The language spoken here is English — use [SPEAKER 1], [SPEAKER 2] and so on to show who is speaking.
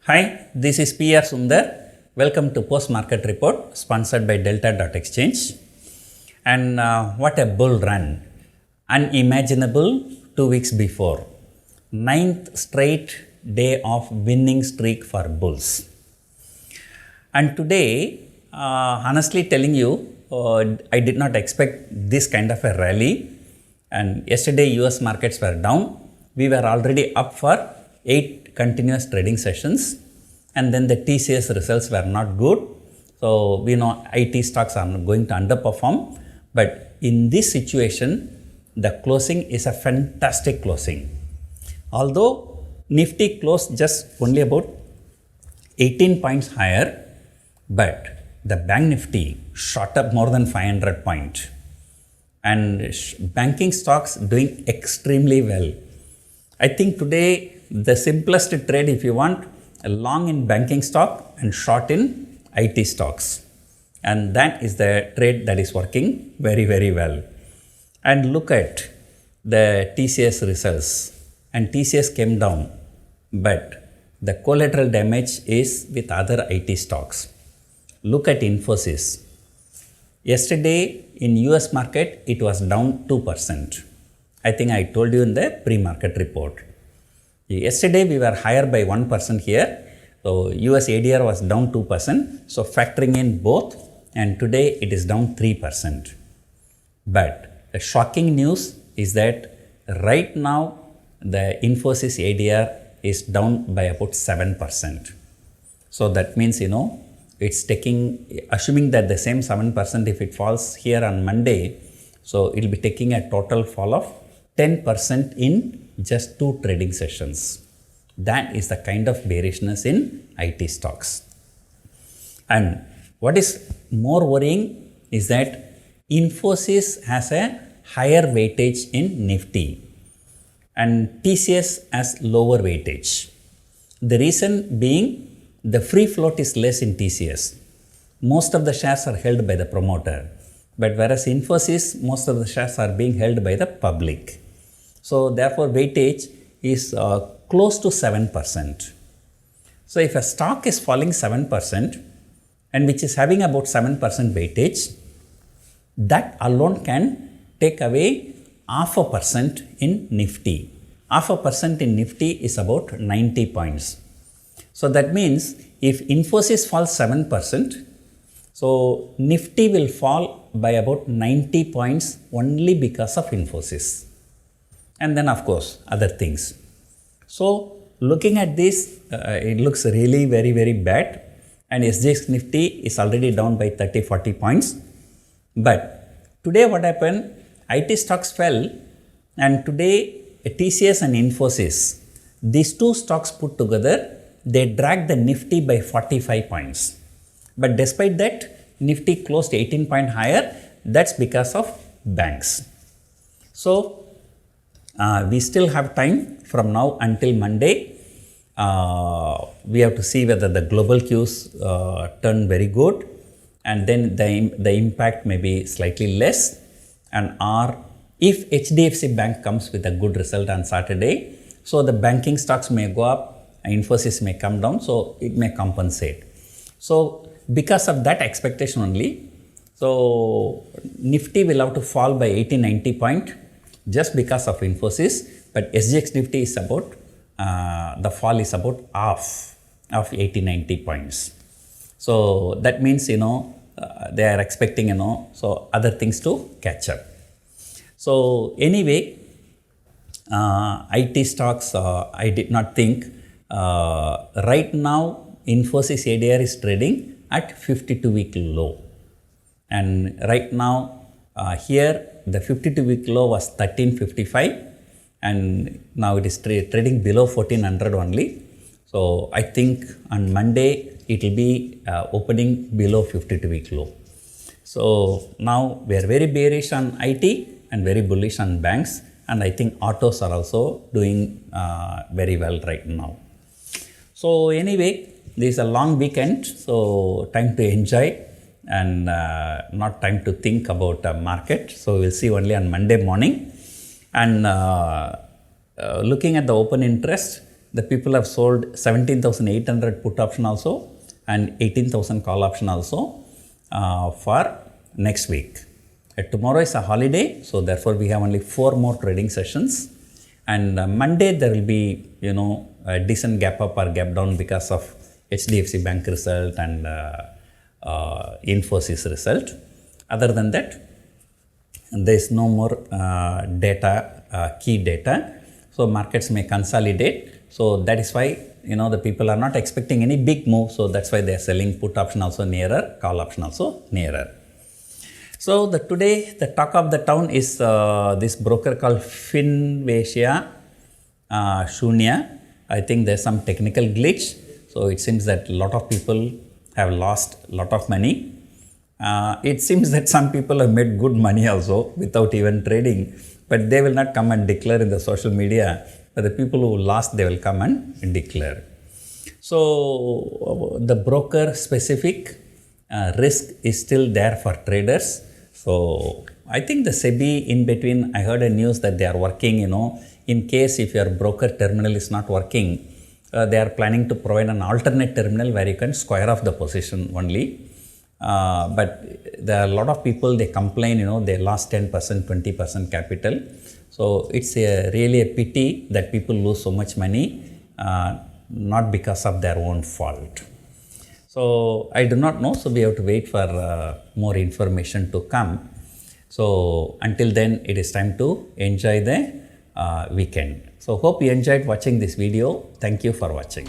[SPEAKER 1] Hi, this is PR Sundar. Welcome to Post Market Report sponsored by Delta.exchange. And what a bull run. Unimaginable 2 weeks before. 9th straight day of winning streak for bulls. And today, honestly telling you, I did not expect this kind of a rally. And yesterday US markets were down. We were already up for 8 continuous trading sessions, and then the TCS results were not good. So we know IT stocks are going to underperform, but in this situation, the closing is a fantastic closing. Although Nifty closed just only about 18 points higher, but the Bank Nifty shot up more than 500 points, and banking stocks doing extremely well. I think today the simplest trade, if you want, long in banking stock and short in IT stocks. And that is the trade that is working very, very well. And look at the TCS results. And TCS came down, but the collateral damage is with other IT stocks. Look at Infosys. Yesterday in US market, it was down 2%. I think I told you in the pre-market report. Yesterday we were higher by 1% here. So US ADR was down 2%. So factoring in both, and today it is down 3%. But the shocking news is that right now the Infosys ADR is down by about 7%. So that means, it's assuming that the same 7% if it falls here on Monday, so it will be taking a total fall of 10% in just 2 trading sessions. That is the kind of bearishness in IT stocks. And what is more worrying is that Infosys has a higher weightage in Nifty and TCS has lower weightage. The reason being the free float is less in TCS. Most of the shares are held by the promoter, but whereas Infosys, most of the shares are being held by the public. So therefore weightage is close to 7%. So if a stock is falling 7% and which is having about 7% weightage, that alone can take away 0.5% in Nifty. 0.5% in Nifty is about 90 points. So that means if Infosys falls 7%, so Nifty will fall by about 90 points only because of Infosys. And then of course other things. So looking at this, it looks really very, very bad, and SGX Nifty is already down by 30-40 points. But today what happened, IT stocks fell, and today TCS and Infosys, these 2 stocks put together, they dragged the Nifty by 45 points. But despite that, Nifty closed 18 points higher. That's because of banks. So we still have time from now until Monday. We have to see whether the global cues turn very good, and then the impact may be slightly less, and if HDFC Bank comes with a good result on Saturday, so the banking stocks may go up, Infosys may come down, so it may compensate. So because of that expectation only, so Nifty will have to fall by 80-90 points just because of Infosys, but SGX Nifty is about, the fall is about half of 80-90 points. So that means, they are expecting, so other things to catch up. So anyway, IT stocks, I did not think, right now Infosys ADR is trading at 52-week low. And right now, here the 52-week low was 1355, and now it is trading below 1400 only. So I think on Monday it will be opening below 52-week low. So now we are very bearish on IT and very bullish on banks, and I think autos are also doing very well right now. So anyway, this is a long weekend, so time to enjoy and not time to think about market. So we'll see only on Monday morning. And looking at the open interest, the people have sold 17,800 put option also and 18,000 call option also for next week. Tomorrow is a holiday, so therefore we have only 4 more trading sessions, and Monday there will be a decent gap up or gap down because of HDFC Bank result and Infosys result. Other than that, there is no more key data, so markets may consolidate. So that is why the people are not expecting any big move, so that's why they are selling put option also nearer, call option also nearer. So today the talk of the town is this broker called Finvasia Shunya. I think there's some technical glitch, so it seems that a lot of people have lost a lot of money. It seems that some people have made good money also without even trading, but they will not come and declare in the social media. But the people who lost, they will come and declare. So the broker specific risk is still there for traders. So I think the SEBI in between, I heard a news that they are working, in case if your broker terminal is not working, they are planning to provide an alternate terminal where you can square off the position only. But there are a lot of people, they complain, they lost 10%, 20% capital. So it's really a pity that people lose so much money, not because of their own fault. So I do not know, so we have to wait for more information to come. So until then, it is time to enjoy the weekend. So hope you enjoyed watching this video. Thank you for watching.